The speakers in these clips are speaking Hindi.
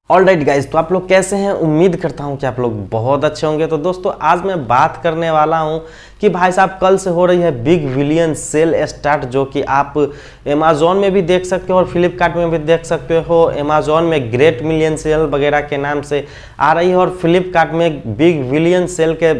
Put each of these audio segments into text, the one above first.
ऑलराइट गाइज, तो आप लोग कैसे हैं? उम्मीद करता हूं कि आप लोग बहुत अच्छे होंगे। तो दोस्तों आज मैं बात करने वाला हूं कि भाई साहब कल से हो रही है बिग बिलियन सेल स्टार्ट, जो कि आप अमेजोन में भी देख सकते हो और फ्लिपकार्ट में भी देख सकते हो। अमेजोन में ग्रेट मिलियन सेल वगैरह के नाम से आ रही है और फ्लिपकार्ट में बिग बिलियन सेल के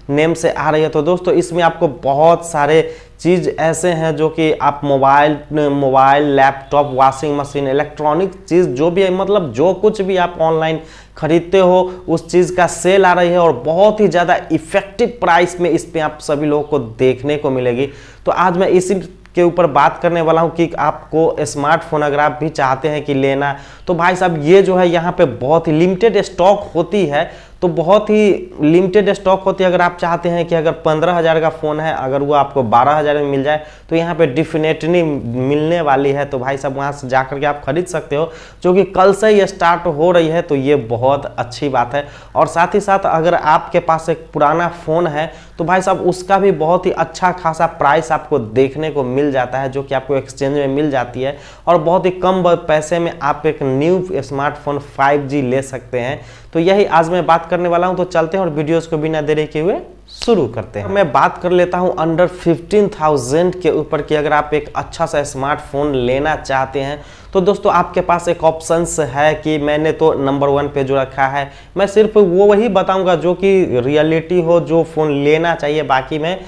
नेम से आ रही है। तो दोस्तों इसमें आपको बहुत सारे चीज़ ऐसे हैं जो कि आप mobile laptop washing machine electronic चीज़ जो भी है, मतलब जो कुछ भी आप ऑनलाइन खरीदते हो उस चीज़ का सेल आ रही है और बहुत ही ज़्यादा इफेक्टिव प्राइस में इस पे आप सभी लोगों को देखने को मिलेगी। तो आज मैं इसी के ऊपर बात करने वाला हूं कि आपको स्मार्टफोन अगर आप भी चाहते हैं कि लेना, तो भाई साहब ये जो है यहाँ पे बहुत ही लिमिटेड स्टॉक होती है। तो बहुत ही लिमिटेड स्टॉक होती है। अगर आप चाहते हैं कि अगर 15,000 का फ़ोन है, अगर वो आपको 12,000 में मिल जाए तो यहाँ पे डेफिनेटली मिलने वाली है। तो भाई साहब वहाँ से जाकर के आप खरीद सकते हो, जो कि कल से ही स्टार्ट हो रही है। तो ये बहुत अच्छी बात है। और साथ ही साथ अगर आपके पास एक पुराना फ़ोन है तो भाई साहब उसका भी बहुत ही अच्छा खासा प्राइस आपको देखने को मिल जाता है, जो कि आपको एक्सचेंज में मिल जाती है और बहुत ही कम पैसे में आप एक न्यू स्मार्टफोन 5G ले सकते हैं। तो यही आज मैं बात करने वाला हूं। तो चलते हैं और वीडियोस को बिना देरी किए हुए शुरू करते हैं। मैं बात कर लेता हूं अंडर 15,000 के ऊपर कि अगर आप एक अच्छा सा स्मार्टफोन लेना चाहते हैं तो दोस्तों आपके पास एक ऑप्शंस है कि मैंने तो नंबर 1 पे जो रखा है, मैं सिर्फ वो वही बताऊंगा जो कि रियलिटी हो, जो फ़ोन लेना चाहिए। बाकी मैं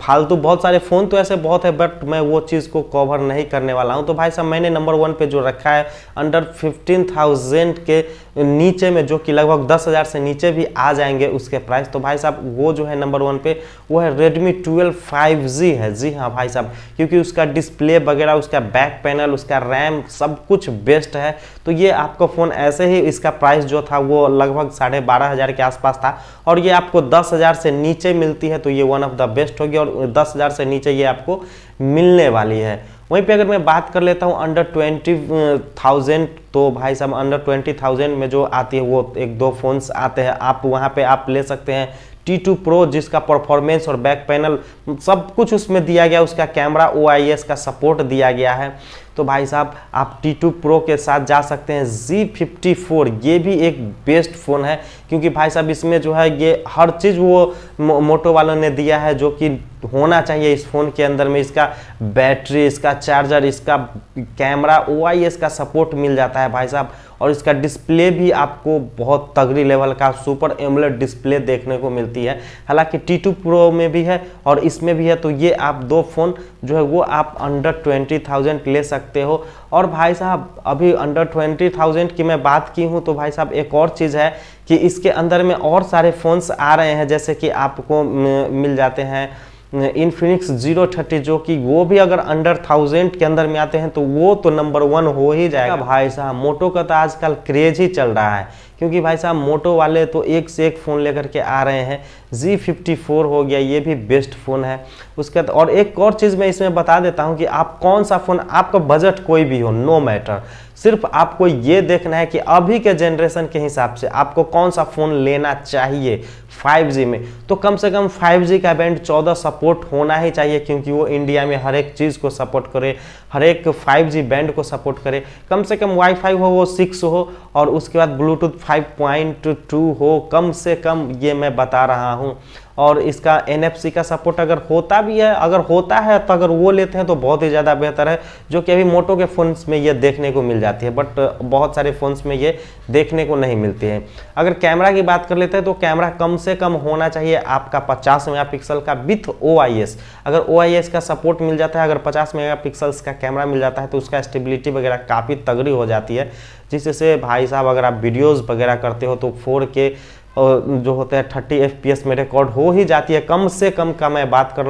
फालतू बहुत सारे फ़ोन तो ऐसे बहुत है, बट मैं वो चीज़ को कवर नहीं करने वाला हूं। तो भाई साहब मैंने नंबर 1 पे जो रखा है अंडर 15,000 के नीचे में, जो कि लगभग 10,000 से नीचे भी आ जाएंगे उसके प्राइस। तो भाई साहब वो जो है नंबर 1 पे वो है Redmi 12 5G है। जी हाँ भाई साहब, क्योंकि उसका डिस्प्ले वगैरह, उसका बैक पैनल, उसका रैम सब कुछ बेस्ट है। तो ये आपको फ़ोन ऐसे ही, इसका प्राइस जो था वो लगभग 12,500 के आसपास था और ये आपको 10,000 से नीचे मिलती है। तो ये वन ऑफ द बेस्ट होगी और 10,000 से नीचे ये आपको मिलने वाली है। वहीं पे अगर मैं बात कर लेता हूँ अंडर 20,000, तो भाई साहब अंडर 20,000 में जो आती है वो एक दो फोन्स आते हैं। आप वहाँ पे आप ले सकते हैं T2 Pro, जिसका परफॉर्मेंस और बैक पैनल सब कुछ उसमें दिया गया, उसका कैमरा OIS का सपोर्ट दिया गया है। तो भाई साहब आप T2 Pro के साथ जा सकते हैं Z54, ये भी एक बेस्ट फ़ोन है, क्योंकि भाई साहब इसमें जो है ये हर चीज़ वो मोटो वालों ने दिया है जो कि होना चाहिए इस फ़ोन के अंदर में। इसका बैटरी, इसका चार्जर, इसका कैमरा OIS का सपोर्ट मिल जाता है भाई साहब। और इसका डिस्प्ले भी आपको बहुत तगड़ी लेवल का सुपर एमोलेड डिस्प्ले देखने को मिलती है। हालांकि T2 Pro में भी है और इसमें भी है। तो ये आप दो फ़ोन जो है वो आप अंडर 20,000 ले सकते हो। और भाई साहब अभी अंडर 20,000 की मैं बात की हूँ, तो भाई साहब एक और चीज़ है कि इसके अंदर में और सारे फ़ोन्स आ रहे हैं, जैसे कि आपको मिल जाते हैं Infinix Zero 30, जो कि वो भी अगर अंडर 1000 के अंदर में आते हैं तो वो तो नंबर 1 हो ही जाएगा। भाई साहब मोटो का तो आजकल क्रेज ही चल रहा है, क्योंकि भाई साहब मोटो वाले तो एक से एक फ़ोन लेकर के आ रहे हैं। Z54 हो गया, ये भी बेस्ट फ़ोन है। उसके और एक और चीज़ मैं इसमें बता देता हूँ कि आप कौन सा फ़ोन, आपका बजट कोई भी हो, नो मैटर, सिर्फ आपको ये देखना है कि अभी के जनरेशन के हिसाब से आपको कौन सा फ़ोन लेना चाहिए 5G में। तो कम से कम 5G का बैंड 14 सपोर्ट होना ही चाहिए, क्योंकि वो इंडिया में हर एक चीज़ को सपोर्ट करे, हर एक 5G बैंड को सपोर्ट करे। कम से कम वाईफाई हो वो 6 हो और उसके बाद ब्लूटूथ 5.2 हो कम से कम, ये मैं बता रहा हूँ। और इसका NFC का सपोर्ट अगर होता भी है, अगर होता है तो अगर वो लेते हैं तो बहुत ही ज़्यादा बेहतर है, जो कि अभी मोटो के फ़ोन्स में ये देखने को मिल जाती है, बट बहुत सारे फ़ोन्स में ये देखने को नहीं मिलती है। अगर कैमरा की बात कर लेते हैं तो कैमरा कम से कम होना चाहिए आपका 50 मेगापिक्सल का विथ OIS। अगर OIS का सपोर्ट मिल जाता है, अगर 50 मेगापिक्सल्स का कैमरा मिल जाता है तो उसका स्टेबिलिटी वगैरह काफ़ी तगड़ी हो जाती है, जिससे भाई साहब अगर आप वीडियोज़ वगैरह करते हो तो 4K जो होता है 30 FPS में रिकॉर्ड हो ही जाती है। कम से कम का मैं बात कर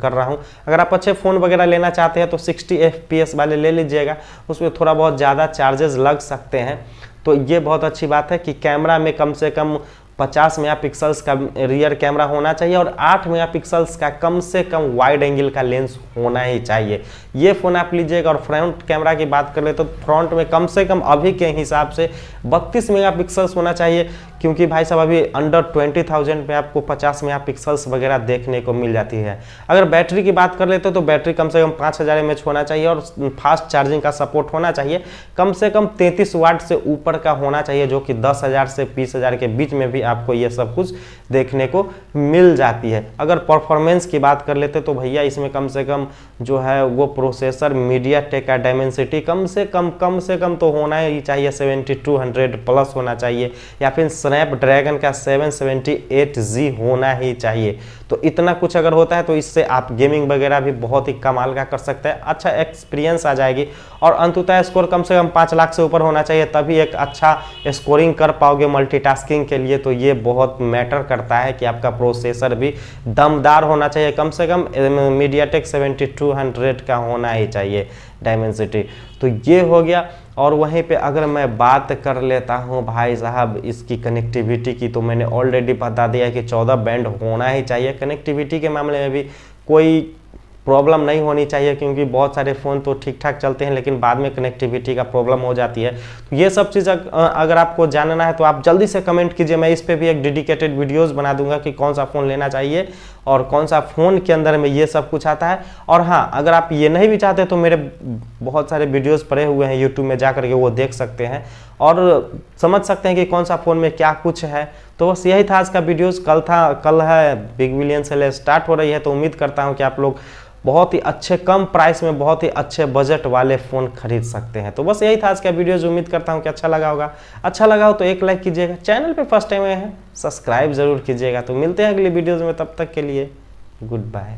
रहा हूँ। अगर आप अच्छे फ़ोन वगैरह लेना चाहते हैं तो 60 FPS वाले ले लीजिएगा, उसमें थोड़ा बहुत ज़्यादा चार्जेस लग सकते हैं। तो ये बहुत अच्छी बात है कि कैमरा में कम से कम 50 मेगापिक्सल्स का रियर कैमरा होना चाहिए और 8 मेगापिक्सल्स का कम से कम वाइड एंगल का लेंस होना ही चाहिए। ये फ़ोन आप लीजिएगा। और फ्रंट कैमरा की बात कर ले तो फ्रंट में कम से कम अभी के हिसाब से 32 मेगापिक्सल्स होना चाहिए, क्योंकि भाई साहब अभी अंडर 20,000 पे आपको 50 मेगापिक्सल्स वगैरह देखने को मिल जाती है। अगर बैटरी की बात कर लेते तो बैटरी कम से कम 5000 mAh होना चाहिए और फास्ट चार्जिंग का सपोर्ट होना चाहिए। कम से कम 33 वाट से ऊपर का होना चाहिए, जो कि 10,000 से 20,000 के बीच में भी आपको ये सब कुछ देखने को मिल जाती है। अगर परफॉर्मेंस की बात कर लेते तो भैया इसमें कम से कम जो है वो प्रोसेसर MediaTek का Dimensity कम से कम तो होना ही चाहिए 7200 प्लस होना चाहिए, या फिर स्नैपड्रैगन का 778G होना ही चाहिए। तो इतना कुछ अगर होता है तो इससे आप गेमिंग वगैरह भी बहुत ही कमाल का कर सकते हैं, अच्छा एक्सपीरियंस आ जाएगी। और अंततः स्कोर कम से कम 5 लाख से ऊपर होना चाहिए, तभी एक अच्छा स्कोरिंग कर पाओगे मल्टीटास्किंग के लिए। तो ये बहुत मैटर करता है कि आपका प्रोसेसर भी दमदार होना चाहिए, कम से कम MediaTek 7200 का होना ही चाहिए Dimensity। तो ये हो गया। और वहीं पे अगर मैं बात कर लेता हूँ भाई साहब इसकी कनेक्टिविटी की, तो मैंने ऑलरेडी बता दिया कि 14 बैंड होना ही चाहिए। कनेक्टिविटी के मामले में भी कोई प्रॉब्लम नहीं होनी चाहिए, क्योंकि बहुत सारे फ़ोन तो ठीक ठाक चलते हैं लेकिन बाद में कनेक्टिविटी का प्रॉब्लम हो जाती है। तो ये सब चीज़ अगर आपको जानना है तो आप जल्दी से कमेंट कीजिए, मैं इस पे भी एक डेडिकेटेड वीडियोस बना दूंगा कि कौन सा फ़ोन लेना चाहिए और कौन सा फ़ोन के अंदर में ये सब कुछ आता है। और हाँ, अगर आप ये नहीं भी चाहते तो मेरे बहुत सारे वीडियोज़ पड़े हुए हैं यूट्यूब में, जा करके वो देख सकते हैं और समझ सकते हैं कि कौन सा फ़ोन में क्या कुछ है। तो बस यही था आज का वीडियोज़। कल है बिग बिलियन सेल स्टार्ट हो रही है, तो उम्मीद करता हूँ कि आप लोग बहुत ही अच्छे कम प्राइस में बहुत ही अच्छे बजट वाले फ़ोन खरीद सकते हैं। तो बस यही था आज का वीडियोज़। उम्मीद करता हूँ कि अच्छा लगा होगा। अच्छा लगा हो तो एक लाइक कीजिएगा, चैनल पे फर्स्ट टाइम आए हैं सब्सक्राइब जरूर कीजिएगा। तो मिलते हैं अगली वीडियोज़ में, तब तक के लिए गुड बाय।